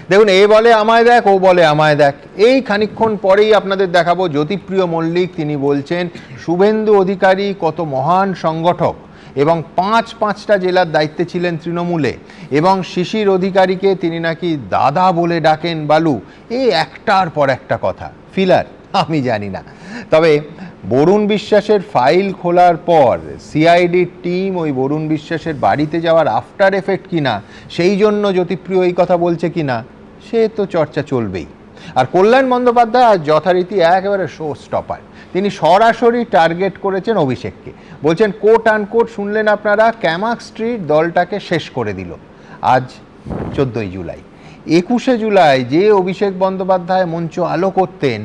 দেখুন, এ বলে আমায় দেখ, ও বলে আমায় দেখ। এই খানিকক্ষণ পরেই আপনাদের দেখাবো জ্যোতিপ্রিয় মল্লিক, তিনি বলছেন শুভেন্দু অধিকারী কত মহান সংগঠক এবং পাঁচটা জেলার দায়িত্বে ছিলেন তৃণমূলে, এবং শিশির অধিকারীকে তিনি নাকি দাদা বলে ডাকেন বালু। এই একটার পর একটা কথা, ফিলার আমি জানি না। তবে বরুণ বিশ্বাসের ফাইল খোলার পর সিআইডির টিম ওই বরুণ বিশ্বাসের বাড়িতে যাওয়ার আফটার এফেক্ট কিনা, সেই জন্য জ্যোতিপ্রিয় এই কথা বলছে কিনা, সে তো চর্চা চলবেই। আর কল্যাণ বন্দ্যোপাধ্যায় আজ যথারীতি একেবারে শো স্টপার, তিনি সরাসরি টার্গেট করেছেন অভিষেককে। বলছেন কোট আনকোট, শুনলেন আপনারা, ক্যামাক স্ট্রিট দলটাকে শেষ করে দিল। আজ 14ই জুলাই, 21শে জুলাই যে অভিষেক বন্দ্যোপাধ্যায় মঞ্চ আলো করতেন,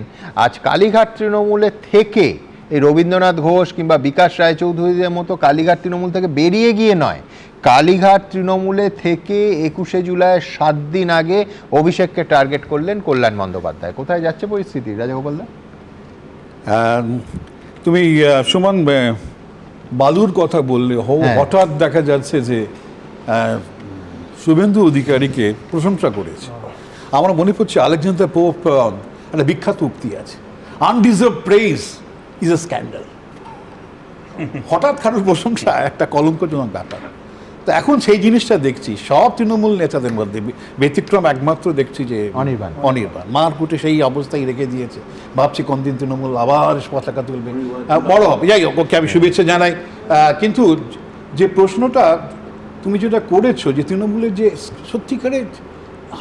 আজ কালীঘাট তৃণমূলে থেকে এই রবীন্দ্রনাথ ঘোষ কিংবা বিকাশ রায়চৌধুরীদের মতো কালীঘাট তৃণমূল থেকে বেরিয়ে গিয়ে নয়, কালীঘাট তৃণমূলে থেকে 21শে জুলাই 7 দিন আগে অভিষেককে টার্গেট করলেন কল্যাণ বন্দ্যোপাধ্যায়। কোথায় যাচ্ছে পরিস্থিতি, রাজাগোপালদা? তুমি সুমন বালুর কথা বললে, হঠাৎ দেখা যাচ্ছে যে শুভেন্দু অধিকারীকে প্রশংসা করেছে। আমার মনে পড়ছে আলেকজান্ডার পোপ একটা বিখ্যাত উক্তি আছে, আনডিজার্ভ প্রেইজ ইজ এ স্ক্যান্ডাল। হঠাৎ কারোর প্রশংসা একটা কলঙ্কজনক ব্যাপার। তো এখন সেই জিনিসটা দেখছি সব তৃণমূল নেতাদের মধ্যে, ব্যতিক্রম একমাত্র দেখছি যে অনির্বাণ মারকুটে সেই অবস্থায় রেখে দিয়েছে। ভাবছি কোন দিন তৃণমূল আবার পতাকা তুলবে, বড় হবে। যাই হোক, ওকে আমি শুভেচ্ছা জানাই। কিন্তু যে প্রশ্নটা তুমি যেটা করেছো, যে তৃণমূলের যে সত্যিকারের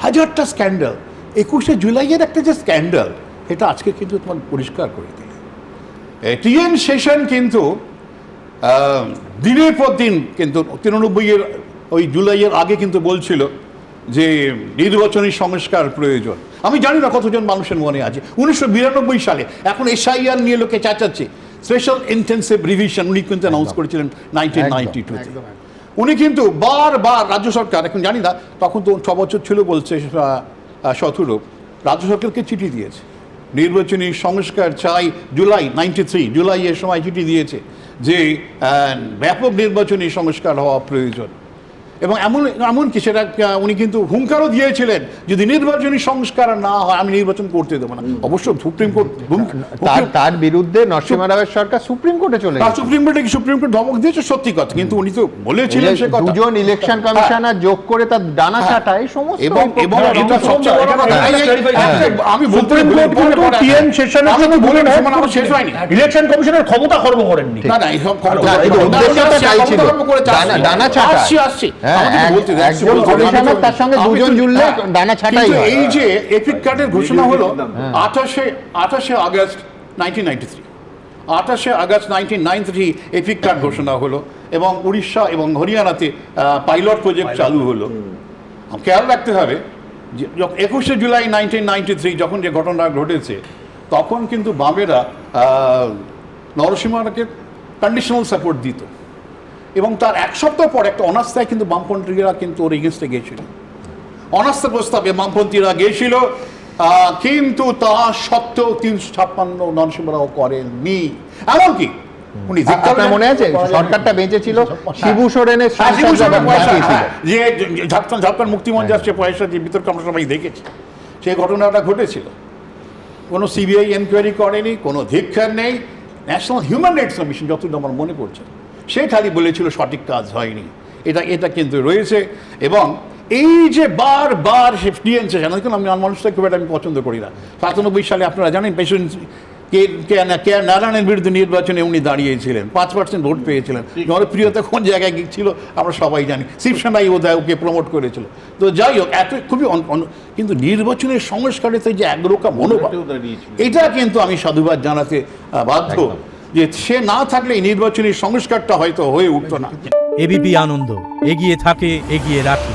হাজারটা স্ক্যান্ডাল, 21শে জুলাইয়ের একটা যে স্ক্যান্ডাল, এটা আজকে কিন্তু তোমার পরিষ্কার করে দিলে। টিএন সেশন কিন্তু দিনের পর দিন কিন্তু 93-এর ওই জুলাইয়ের আগে কিন্তু বলছিল যে নির্বাচনী সংস্কার প্রয়োজন। আমি জানি না কতজন মানুষের মনে আছে 1992 সালে, এখন এসআইআর নিয়ে লোকে চাচাচ্ছে, স্পেশাল ইন্টেন্সিভ রিভিশন উনি কিন্তু অ্যানাউন্স করেছিলেন 1992-তে। উনি কিন্তু বারবার রাজ্য সরকার, এখন জানি না তখন তো 6 বছর ছিল বলছে শতরূপ, রাজ্য সরকারকে চিঠি দিয়েছে নির্বাচনী সংস্কার চাই। জুলাই 93 জুলাইয়ের সময় চিঠি দিয়েছে যে ব্যাপক নির্বাচনী সংস্কার হওয়া প্রয়োজন। এবং এমনকি সেটা উনি কিন্তু হুঙ্কারও দিয়েছিলেন, যদি নির্বাচনী সংস্কার না হয় আমি নির্বাচন করতে দেবো না। অবশ্য সুপ্রিম কোর্ট তার বিরুদ্ধে নরসিংহ রাওয়ের সরকার সুপ্রিম কোর্টে চলে গেছে। সুপ্রিম কোর্ট ধমক দিয়েছে, সত্যি কথা। কিন্তু উনি তো বলেছিলেন সে কথা, দুজন ইলেকশন কমিশনার যোগ করে তার ডানা ছাটায় সমস্ত। এবং এটা সবচেয়ে বড় কথা, আমি বলতে টিএন সেশনের কথা বলে না, আমার শেষ হয়নি। ইলেকশন কমিশনের ক্ষমতা খর্ব করেননি। না না, এই সব ডানা ছাটা আসছে। তার সঙ্গে দুজন জুড়লে ডানা ছাটাই হয়। এই যে এপিক কার্ডের ঘোষণা হলো 28শে আগস্ট 1993, 28শে আগস্ট 1993 এপিক কার্ড ঘোষণা হলো, এবং উড়িষ্যা এবং হরিয়ানাতে পাইলট প্রজেক্ট চালু হলো। খেয়াল রাখতে হবে যে 21শে জুলাই 1993 যখন যে ঘটনা ঘটেছে, তখন কিন্তু বামেরা নরসিংহকে কন্ডিশনাল সাপোর্ট দিত, এবং তার 1 সপ্তাহ পর একটা অনাস্থায় কিন্তু বামপন্থীরা কিন্তু ওর এগেনস্টে গিয়েছিল। অনাস্থা প্রস্তাবে বামপন্থীরা গিয়েছিল, কিন্তু তা সত্ত্বেও 356 নরসিংহরাও করেননি। এমনকি উনি মনে আছে সরকারটা বেঁচেছিল, শিবু সোরেনের যে ঝাড়খণ্ড মুক্তিমঞ্চ আসছে পয়সা যে বিতর্ক আমরা সবাই দেখেছি, সেই ঘটনাটা ঘটেছিল। কোনো সিবিআই এনকোয়ারি করেনি, কোনো ধিক্ষার নেই। ন্যাশনাল হিউম্যান রাইটস কমিশন যতটুকু আমার মনে পড়ছে, সে খালি বলেছিল সঠিক কাজ হয়নি। এটা কিন্তু রয়েছে। এবং এই যে বারবার টিএন সেশন, আমি মানুষটা খুব একটা আমি পছন্দ করি না। 97 সালে আপনারা জানেন প্রেসিডেন্ট কে নারায়ণের বিরুদ্ধে নির্বাচনে উনি দাঁড়িয়েছিলেন, 5% ভোট পেয়েছিলেন। জনপ্রিয়তা কোন জায়গায় ছিল আমরা সবাই জানি। শিবসেনাই ওকে প্রমোট করেছিল। তো যাই হোক, এত খুবই কিন্তু নির্বাচনের সংস্কারে যে একরোখা মনোভাব, এটা কিন্তু আমি সাধুবাদ জানাতে বাধ্য, যে সে না থাকলে এই নির্বাচনী সংস্কারটা হয়তো হয়ে উঠতো না। এবিপি আনন্দ, এগিয়ে থাকে, এগিয়ে রাখে।